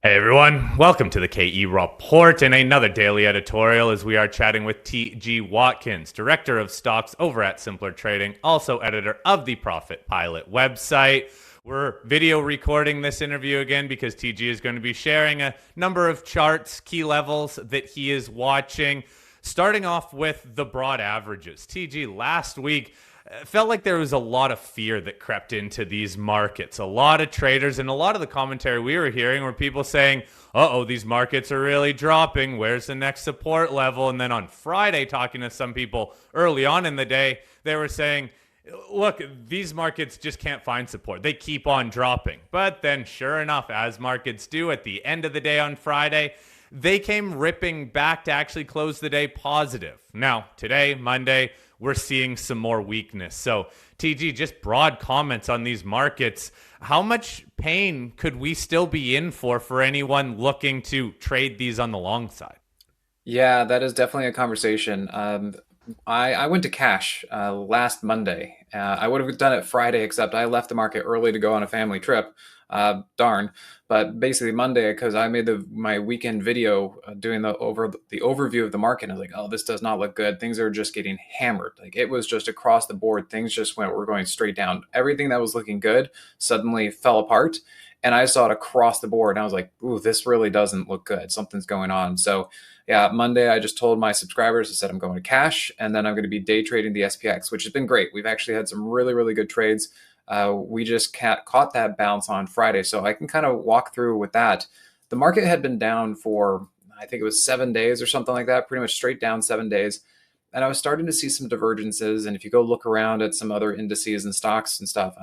Hey everyone, welcome to the KE Report and another daily editorial as we are chatting with T.G. Watkins, Director of Stocks over at Simpler Trading, also editor of the Profit Pilot website. We're video recording this interview again because TG is going to be sharing a number of charts, key levels that he is watching, starting off with the broad averages. TG, last week, felt like there was a lot of fear that crept into these markets. A lot of traders and a lot of the commentary we were hearing were people saying, uh-oh, these markets are really dropping. Where's the next support level? And then on Friday, talking to some people early on in the day, they were saying, look, these markets just can't find support. They keep on dropping. But then sure enough, as markets do at the end of the day on Friday, they came ripping back to actually close the day positive. Now, today, Monday, we're seeing some more weakness. So, TG, just broad comments on these markets. How much pain could we still be in for anyone looking to trade these on the long side? Yeah, that is definitely a conversation. I went to cash last Monday. I would have done it Friday, except I left the market early to go on a family trip. Darn. But basically Monday, because I made my weekend video doing the overview of the market, and I was like, oh, this does not look good. Things are just getting hammered. Like it was just across the board. Things just were going straight down. Everything that was looking good suddenly fell apart. And I saw it across the board, and I was like, ooh, this really doesn't look good. Something's going on. So yeah, Monday, I just told my subscribers, I said I'm going to cash, and then I'm going to be day trading the SPX, which has been great. We've actually had some really, really good trades. We just caught that bounce on Friday, so I can kind of walk through with that. The market had been down for, I think it was 7 days or something like that, pretty much straight down 7 days. And I was starting to see some divergences. And if you go look around at some other indices and stocks and stuff,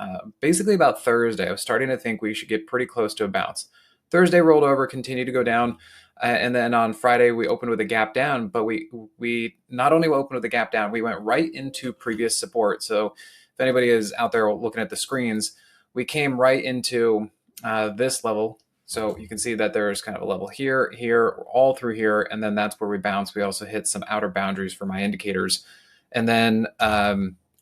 basically about Thursday, I was starting to think we should get pretty close to a bounce. Thursday rolled over, continued to go down. And then on Friday, we opened with a gap down, but we not only opened with a gap down, we went right into previous support. So if anybody is out there looking at the screens, we came right into this level. So you can see that there's kind of a level here, here, all through here, and then that's where we bounce. We also hit some outer boundaries for my indicators. And then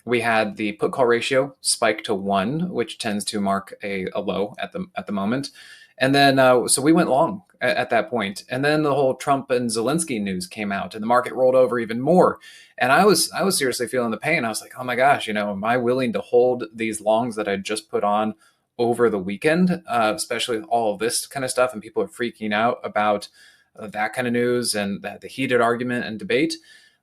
we had the put call ratio spike to 1, which tends to mark a low at the moment. And then, so we went long at that point. And then the whole Trump and Zelensky news came out, and the market rolled over even more. And I was seriously feeling the pain. I was like, oh my gosh, am I willing to hold these longs that I just put on over the weekend, especially with all of this kind of stuff, and people are freaking out about that kind of news and the heated argument and debate.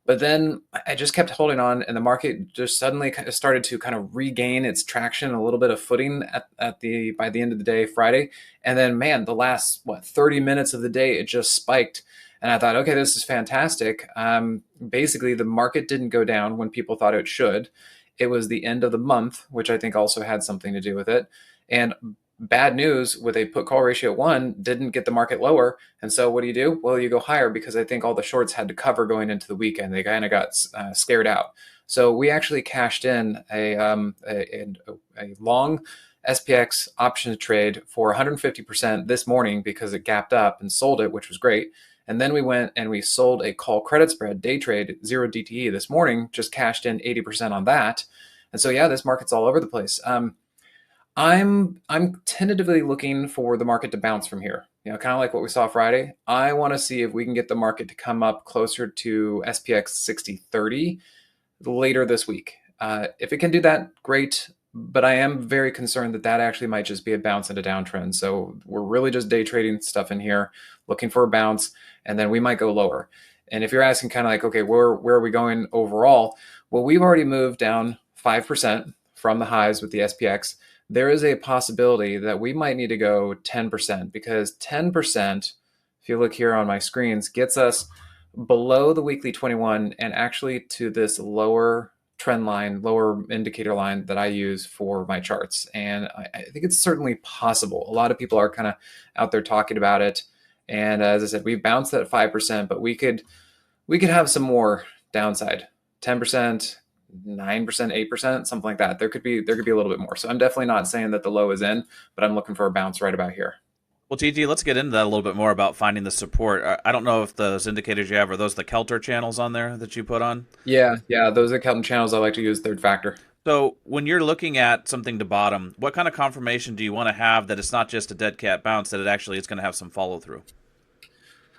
But then I just kept holding on, and the market just suddenly kind of started to kind of regain its traction, a little bit of footing by the end of the day, Friday. And then, man, the last 30 minutes of the day, it just spiked. And I thought, okay, this is fantastic. Basically, the market didn't go down when people thought it should. It was the end of the month, which I think also had something to do with it. And bad news with a put call ratio 1 didn't get the market lower. And so what do? Well, you go higher, because I think all the shorts had to cover going into the weekend. They kind of got scared out. So we actually cashed in a long SPX option trade for 150% this morning because it gapped up and sold it, which was great. And then we went and we sold a call credit spread day trade 0 DTE this morning, just cashed in 80% on that. And so, yeah, this market's all over the place. I'm tentatively looking for the market to bounce from here. Kind of like what we saw Friday. I want to see if we can get the market to come up closer to SPX 6030 later this week. If it can do that, great. But I am very concerned that actually might just be a bounce and a downtrend. So we're really just day trading stuff in here, looking for a bounce, and then we might go lower. And if you're asking kind of like, okay, where are we going overall? Well, we've already moved down 5% from the highs with the SPX. There is a possibility that we might need to go 10%, because 10%, if you look here on my screens, gets us below the weekly 21 and actually to this lower trend line, lower indicator line that I use for my charts. And I think it's certainly possible. A lot of people are kind of out there talking about it. And as I said, we've bounced at 5%, but we could have some more downside, 10%. 9%, 8%, something like that. There could be a little bit more. So I'm definitely not saying that the low is in, but I'm looking for a bounce right about here. Well, TG, let's get into that a little bit more about finding the support. I don't know if those indicators you have, are those the Kelter channels on there that you put on? Yeah, those are Kelton channels I like to use, third factor. So when you're looking at something to bottom, what kind of confirmation do you want to have that it's not just a dead cat bounce, that it actually is going to have some follow through?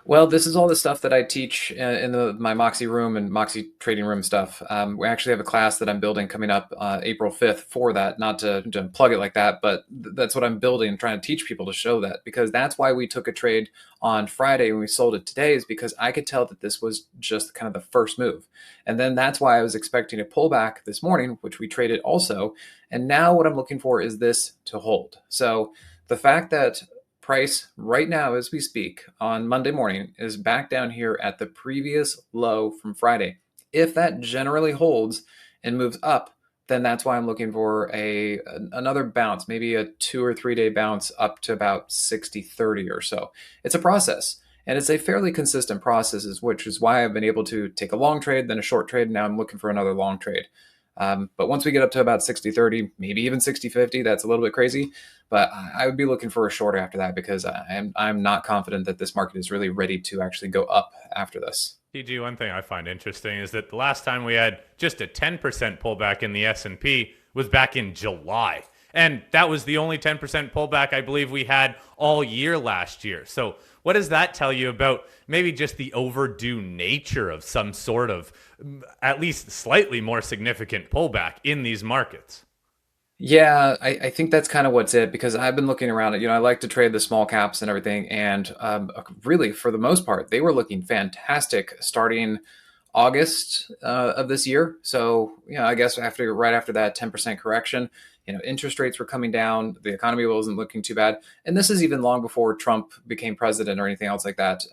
Well, this is all the stuff that I teach in my Moxie room and Moxie trading room stuff. We actually have a class that I'm building coming up April 5th for that, not to plug it like that, but that's what I'm building and trying to teach people to show that, because that's why we took a trade on Friday and we sold it today, is because I could tell that this was just kind of the first move. And then that's why I was expecting a pullback this morning, which we traded also. And now what I'm looking for is this to hold. So the fact that price right now as we speak on Monday morning is back down here at the previous low from Friday. If that generally holds and moves up, then that's why I'm looking for another bounce, maybe a 2 or 3 day bounce up to about 60.30 or so. It's a process, and it's a fairly consistent process, which is why I've been able to take a long trade, then a short trade, and now I'm looking for another long trade. But once we get up to about 60.30, maybe even 60.50, that's a little bit crazy. But I would be looking for a short after that, because I'm not confident that this market is really ready to actually go up after this. TG, one thing I find interesting is that the last time we had just a 10% pullback in the S&P was back in July. And that was the only 10% pullback I believe we had all year last year. So what does that tell you about maybe just the overdue nature of some sort of at least slightly more significant pullback in these markets? Yeah, I think that's kind of what's it, because I've been looking around at, I like to trade the small caps and everything. And really, for the most part, they were looking fantastic starting August of this year. So, I guess right after that 10% correction, interest rates were coming down. The economy wasn't looking too bad. And this is even long before Trump became president or anything else like that.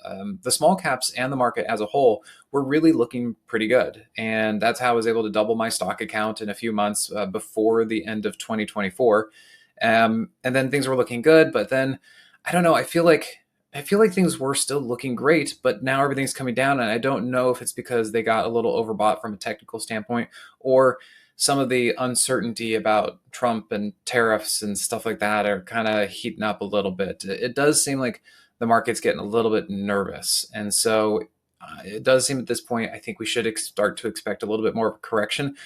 The small caps and the market as a whole were really looking pretty good. And that's how I was able to double my stock account in a few months before the end of 2024. And then things were looking good. But then, I don't know, I feel like things were still looking great, but now everything's coming down. And I don't know if it's because they got a little overbought from a technical standpoint, or some of the uncertainty about Trump and tariffs and stuff like that are kind of heating up a little bit. It does seem like the market's getting a little bit nervous. And so it does seem at this point, I think we should start to expect a little bit more of a correction.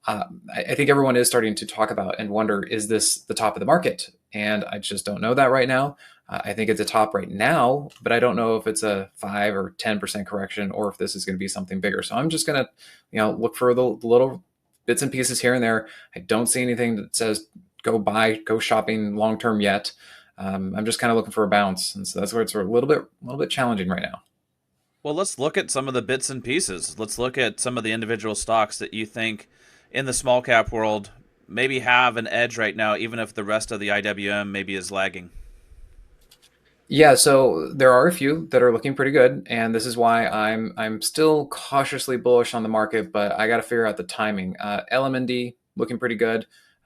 I think everyone is starting to talk about and wonder, is this the top of the market? And I just don't know that right now. I think it's a top right now, but I don't know if it's a 5 or 10% correction, or if this is going to be something bigger. So I'm just going to, look for the little bits and pieces here and there. I don't see anything that says go shopping long term yet. I'm just kind of looking for a bounce, and so that's where it's a little bit challenging right now. Well, let's look at some of the bits and pieces. Let's look at some of the individual stocks that you think in the small cap world maybe have an edge right now, even if the rest of the IWM maybe is lagging. Yeah, so there are a few that are looking pretty good, and this is why I'm still cautiously bullish on the market, but I got to figure out the timing. LMND looking pretty good.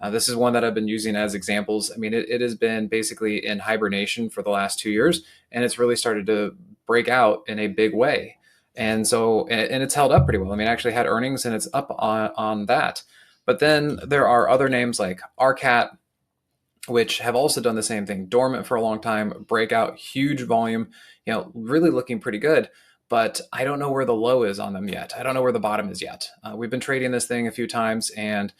This is one that I've been using as examples. I mean, it has been basically in hibernation for the last 2 years, and it's really started to break out in a big way. And so, and it's held up pretty well. I mean, I actually had earnings, and it's up on that. But then there are other names like RCAT, which have also done the same thing, dormant for a long time, breakout, huge volume, really looking pretty good. But I don't know where the low is on them yet. I don't know where the bottom is yet. We've been trading this thing a few times, and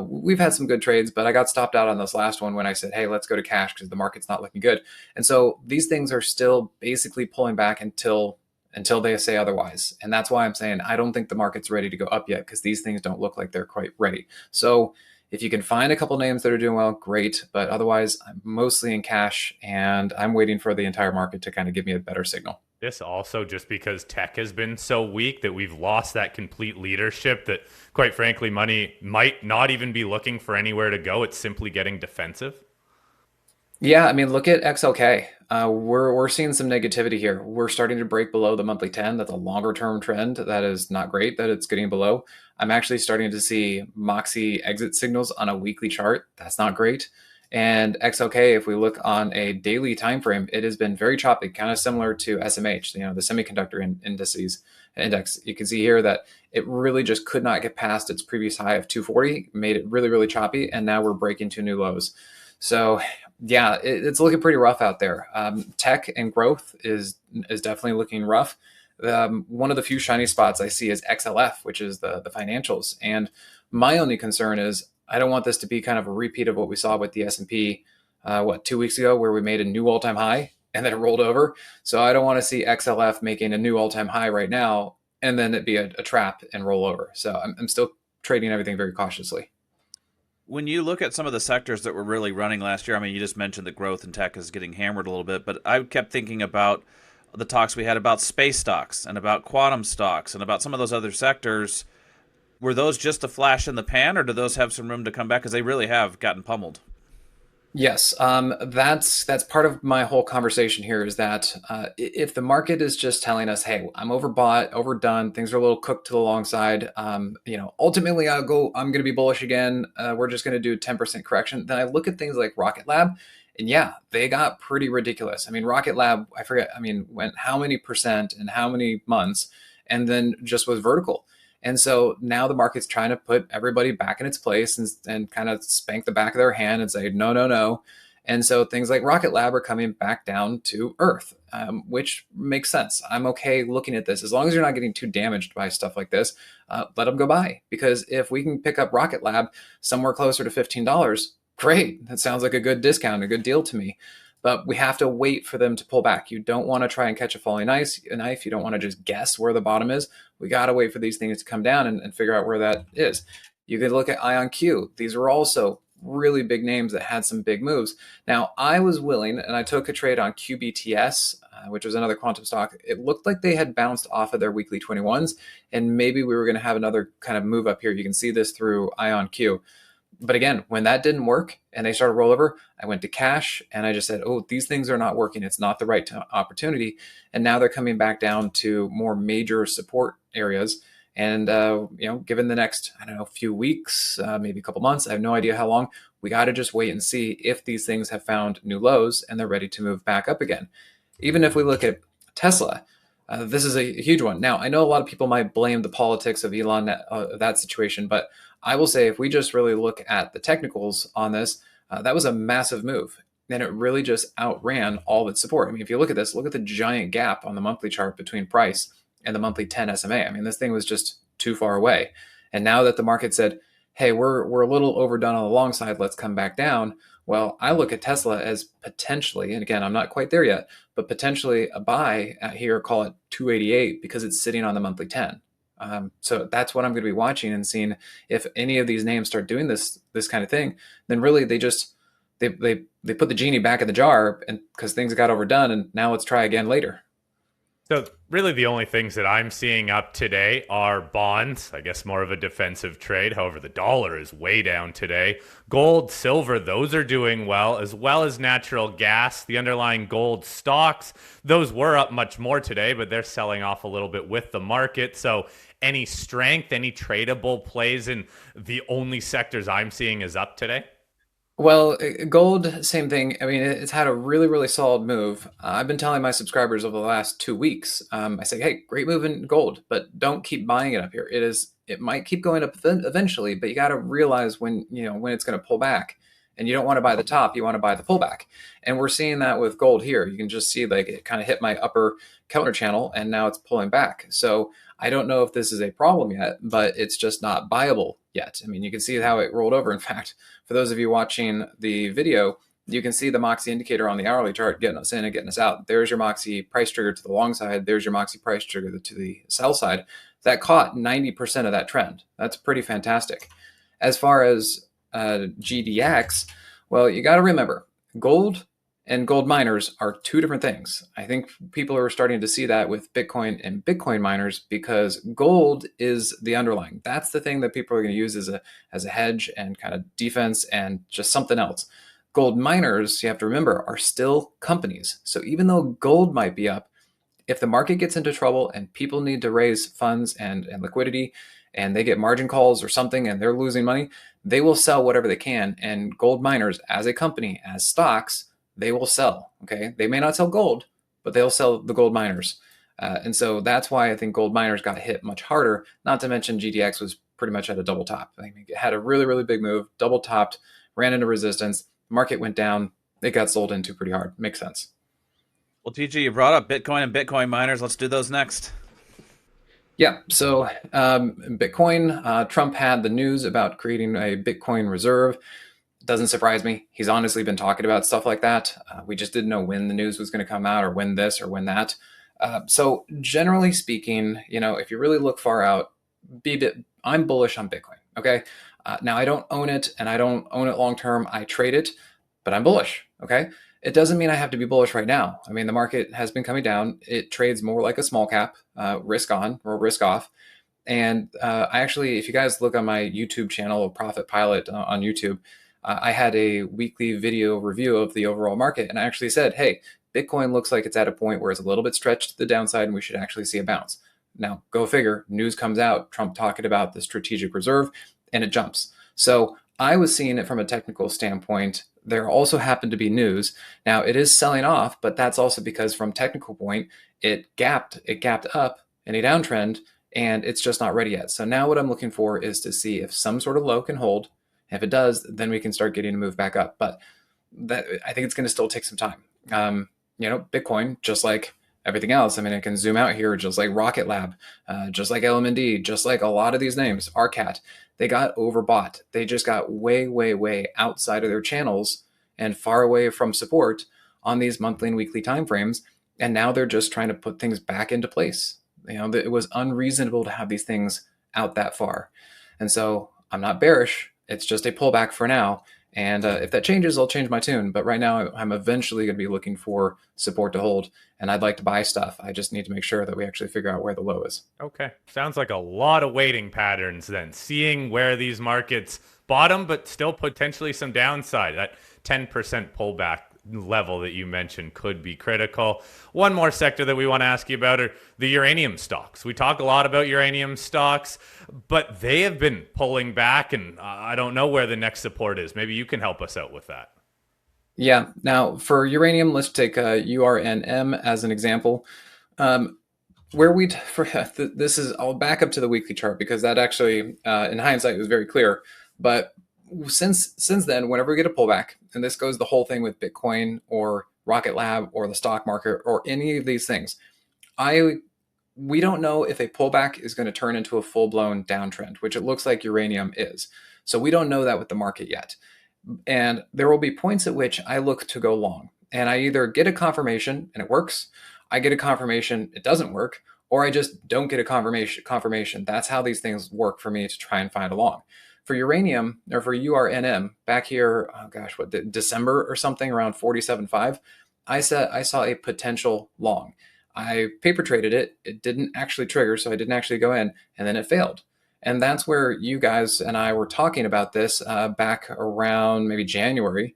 we've had some good trades, but I got stopped out on this last one when I said, hey, let's go to cash because the market's not looking good. And so these things are still basically pulling back until they say otherwise. And that's why I'm saying I don't think the market's ready to go up yet, because these things don't look like they're quite ready. So if you can find a couple names that are doing well, great. But otherwise, I'm mostly in cash, and I'm waiting for the entire market to kind of give me a better signal. This also just because tech has been so weak that we've lost that complete leadership that, quite frankly, money might not even be looking for anywhere to go. It's simply getting defensive. Yeah, I mean, look at XLK. We're seeing some negativity here. We're starting to break below the monthly 10. That's a longer term trend. That is not great that it's getting below. I'm actually starting to see Moxie exit signals on a weekly chart. That's not great. And XLK, if we look on a daily time frame, it has been very choppy, kind of similar to SMH, the semiconductor index. You can see here that it really just could not get past its previous high of 240, made it really, really choppy, and now we're breaking to new lows. So yeah, it's looking pretty rough out there. Tech and growth is definitely looking rough. One of the few shiny spots I see is XLF, which is the financials. And my only concern is I don't want this to be kind of a repeat of what we saw with the S&P, 2 weeks ago, where we made a new all-time high and then it rolled over. So I don't want to see XLF making a new all-time high right now and then it be a trap and roll over. So I'm still trading everything very cautiously. When you look at some of the sectors that were really running last year, I mean, you just mentioned the growth in tech is getting hammered a little bit, but I kept thinking about the talks we had about space stocks and about quantum stocks and about some of those other sectors. Were those just a flash in the pan, or do those have some room to come back? Because they really have gotten pummeled. Yes, that's part of my whole conversation here is that if the market is just telling us, "Hey, I'm overbought, overdone, things are a little cooked to the long side," ultimately I'm going to be bullish again. We're just going to do 10% correction. Then I look at things like Rocket Lab, and yeah, they got pretty ridiculous. I mean, Rocket Lab, I forget, I mean, went how many percent and how many months, and then just was vertical. And so now the market's trying to put everybody back in its place and kind of spank the back of their hand and say, no, no, no. And so things like Rocket Lab are coming back down to earth, which makes sense. I'm okay looking at this. As long as you're not getting too damaged by stuff like this, let them go by. Because if we can pick up Rocket Lab somewhere closer to $15, great. That sounds like a good discount, a good deal to me. But we have to wait for them to pull back. You don't want to try and catch a falling knife. You don't want to just guess where the bottom is. We got to wait for these things to come down and figure out where that is. You could look at IonQ. These were also really big names that had some big moves. Now, I was willing, and I took a trade on QBTS, which was another quantum stock. It looked like they had bounced off of their weekly 21s, and maybe we were going to have another kind of move up here. You can see this through IonQ. But again, when that didn't work and they started rollover, I went to cash and I just said, oh, these things are not working. It's not the right opportunity. And now they're coming back down to more major support areas. And, given the next, I don't know, few weeks, maybe a couple months, I have no idea how long, we got to just wait and see if these things have found new lows and they're ready to move back up again. Even if we look at Tesla, this is a huge one. Now, I know a lot of people might blame the politics of Elon, that situation, but I will say if we just really look at the technicals on this, that was a massive move. And it really just outran all of its support. I mean, if you look at this, look at the giant gap on the monthly chart between price and the monthly 10 SMA. I mean, this thing was just too far away. And now that the market said, hey, we're a little overdone on the long side, let's come back down. Well, I look at Tesla as potentially, and again, I'm not quite there yet, but potentially a buy at here, call it 288, because it's sitting on the monthly 10. So that's what I'm going to be watching and seeing if any of these names start doing this kind of thing. Then really they put the genie back in the jar, and because things got overdone, and now let's try again later. So really the only things that I'm seeing up today are bonds, I guess more of a defensive trade. However, the dollar is way down today. Gold, silver, those are doing well as natural gas. The underlying gold stocks, those were up much more today, but they're selling off a little bit with the market. So any strength, any tradable plays in the only sectors I'm seeing is up today? Well, gold, same thing. I mean, it's had a really, really solid move. I've been telling my subscribers over the last 2 weeks, I say, hey, great move in gold, but don't keep buying it up here. It might keep going up eventually, but you got to realize when it's going to pull back. And you don't want to buy the top, you want to buy the pullback. And we're seeing that with gold here. You can just see like it kind of hit my upper counter channel and now it's pulling back. So I don't know if this is a problem yet, but it's just not buyable yet. I mean, you can see how it rolled over. In fact, for those of you watching the video, you can see the Moxie indicator on the hourly chart getting us in and getting us out. There's your Moxie price trigger to the long side. There's your Moxie price trigger to the sell side. That caught 90% of that trend. That's pretty fantastic. As far as GDX, well, you got to remember, gold and gold miners are two different things. I think people are starting to see that with Bitcoin and Bitcoin miners because gold is the underlying. That's the thing that people are going to use as a hedge and kind of defense and just something else. Gold miners, you have to remember, are still companies. So even though gold might be up, if the market gets into trouble and people need to raise funds and liquidity and they get margin calls or something and they're losing money, they will sell whatever they can. And gold miners as a company, as stocks, they will sell. Okay. They may not sell gold, but they'll sell the gold miners. And so that's why I think gold miners got hit much harder. Not to mention GDX was pretty much at a double top. I mean, it had a really, really big move, double topped, ran into resistance, market went down, it got sold into pretty hard. Makes sense. Well, TG, you brought up Bitcoin and Bitcoin miners. Let's do those next. Yeah. So Bitcoin, Trump had the news about creating a Bitcoin reserve. Doesn't surprise me. He's honestly been talking about stuff like that. We just didn't know when the news was going to come out or when this or when that. So generally speaking, if you really look far out, I'm bullish on Bitcoin. Okay. Now I don't own it and I don't own it long term. I trade it, but I'm bullish. Okay. It doesn't mean I have to be bullish right now. I mean, the market has been coming down. It trades more like a small cap, risk on or risk off. And I actually, if you guys look on my YouTube channel, Profit Pilot on YouTube, I had a weekly video review of the overall market. And I actually said, hey, Bitcoin looks like it's at a point where it's a little bit stretched to the downside and we should actually see a bounce. Now, go figure, news comes out, Trump talking about the strategic reserve, and it jumps. So I was seeing it from a technical standpoint. There also happened to be news. Now it is selling off, but that's also because from technical point, it gapped up in a downtrend and it's just not ready yet. So now what I'm looking for is to see if some sort of low can hold. If it does, then we can start getting a move back up. But that I think it's going to still take some time. Bitcoin, just like everything else. I mean, I can zoom out here, just like Rocket Lab, just like LMND, just like a lot of these names, RCAT, they got overbought. They just got way, way, way outside of their channels and far away from support on these monthly and weekly timeframes. And now they're just trying to put things back into place. It was unreasonable to have these things out that far. And so I'm not bearish. It's just a pullback for now. And if that changes, I'll change my tune. But right now, I'm eventually going to be looking for support to hold. And I'd like to buy stuff. I just need to make sure that we actually figure out where the low is. Okay. Sounds like a lot of waiting patterns then. Seeing where these markets bottom, but still potentially some downside. That 10% pullback level that you mentioned could be critical. One more sector that we want to ask you about are the uranium stocks. We talk a lot about uranium stocks, but they have been pulling back, and I don't know where the next support is. Maybe you can help us out with that. Yeah. Now, for uranium, let's take URNM as an example. Where we this is, I'll back up to the weekly chart because that actually, in hindsight, was very clear. But since then, whenever we get a pullback, and this goes the whole thing with Bitcoin or Rocket Lab or the stock market or any of these things, we don't know if a pullback is going to turn into a full-blown downtrend, which it looks like uranium is. So we don't know that with the market yet. And there will be points at which I look to go long, and I either get a confirmation and it works, I get a confirmation it doesn't work, or I just don't get a confirmation. That's how these things work for me to try and find a long. For uranium, or for URNM, back here, December or something, around 47.5, I saw a potential long. I paper traded it. It didn't actually trigger, so I didn't actually go in, and then it failed. And that's where you guys and I were talking about this back around maybe January,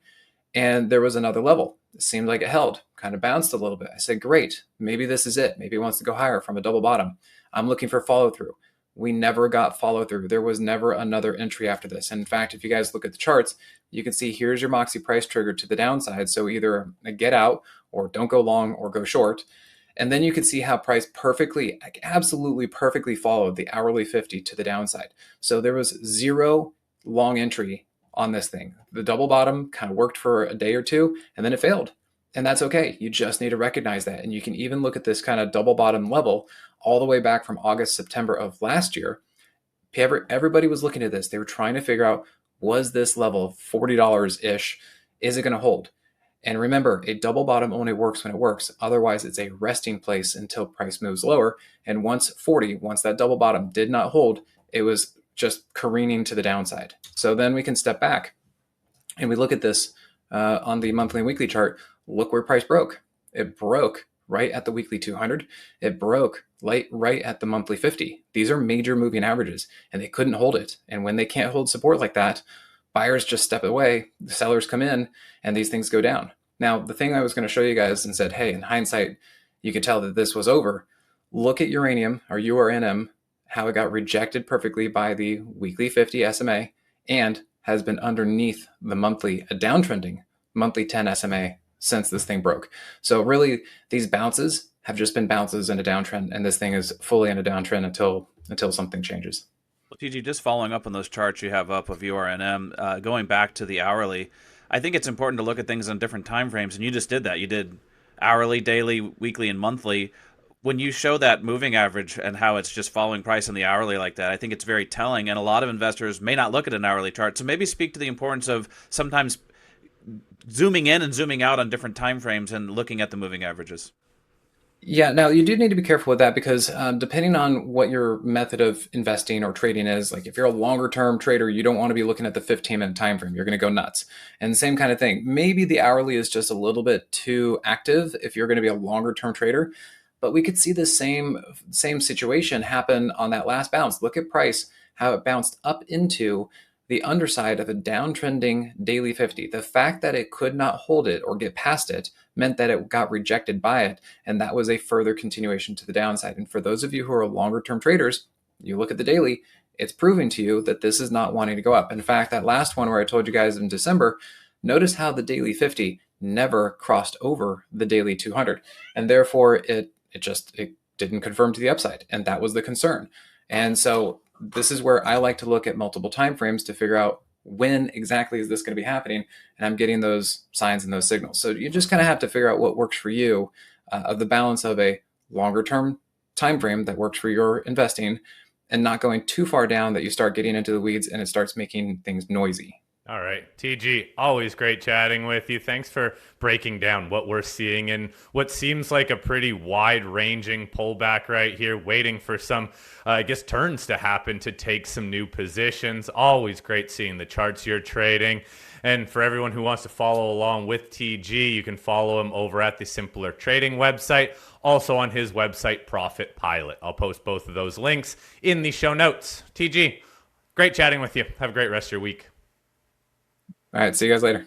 and there was another level. It seemed like it held, kind of bounced a little bit. I said, great, maybe this is it. Maybe it wants to go higher from a double bottom. I'm looking for follow through. We never got follow through. There was never another entry after this. And in fact, if you guys look at the charts, you can see here's your Moxie price trigger to the downside. So either get out or don't go long or go short. And then you can see how price perfectly, absolutely perfectly followed the hourly 50 to the downside. So there was zero long entry on this thing. The double bottom kind of worked for a day or two, and then it failed. And that's okay. You just need to recognize that. And you can even look at this kind of double bottom level all the way back from August, September of last year. Everybody was looking at this. They were trying to figure out, was this level $40-ish? Is it going to hold? And remember, a double bottom only works when it works. Otherwise, it's a resting place until price moves lower. And once that double bottom did not hold, it was just careening to the downside. So then we can step back and we look at this on the monthly and weekly chart. Look where price broke. It broke right at the weekly 200. It broke right at the monthly 50. These are major moving averages, and they couldn't hold it. And when they can't hold support like that, buyers just step away, the sellers come in, and these things go down. Now, the thing I was going to show you guys and said, hey, in hindsight, you could tell that this was over. Look at uranium or URNM, how it got rejected perfectly by the weekly 50 SMA and has been underneath the monthly, a downtrending monthly 10 SMA since this thing broke. So really, these bounces have just been bounces in a downtrend, and this thing is fully in a downtrend until something changes. Well, TG, just following up on those charts you have up of URNM, going back to the hourly, I think it's important to look at things on different time frames, and you just did that. You did hourly, daily, weekly, and monthly. when you show that moving average and how it's just following price in the hourly like that, I think it's very telling. And a lot of investors may not look at an hourly chart. So maybe speak to the importance of sometimes zooming in and zooming out on different time frames and looking at the moving averages. Yeah, now you do need to be careful with that because depending on what your method of investing or trading is, like if you're a longer term trader, you don't want to be looking at the 15-minute time frame. You're going to go nuts. And the same kind of thing. Maybe the hourly is just a little bit too active if you're going to be a longer term trader. But we could see the same situation happen on that last bounce. Look at price, how it bounced up into the underside of a downtrending daily 50. The fact that it could not hold it or get past it meant that it got rejected by it. And that was a further continuation to the downside. And for those of you who are longer term traders, you look at the daily, it's proving to you that this is not wanting to go up. In fact, that last one where I told you guys in December, notice how the daily 50 never crossed over the daily 200. And therefore it didn't confirm to the upside. And that was the concern. And so this is where I like to look at multiple time frames to figure out when exactly is this going to be happening, and I'm getting those signs and those signals. So you just kind of have to figure out what works for you of the balance of a longer term time frame that works for your investing and not going too far down that you start getting into the weeds and it starts making things noisy. All right, TG, always great chatting with you. Thanks for breaking down what we're seeing in what seems like a pretty wide-ranging pullback right here, waiting for some, turns to happen to take some new positions. Always great seeing the charts you're trading. And for everyone who wants to follow along with TG, you can follow him over at the Simpler Trading website, also on his website, Profit Pilot. I'll post both of those links in the show notes. TG, great chatting with you. Have a great rest of your week. All right, see you guys later.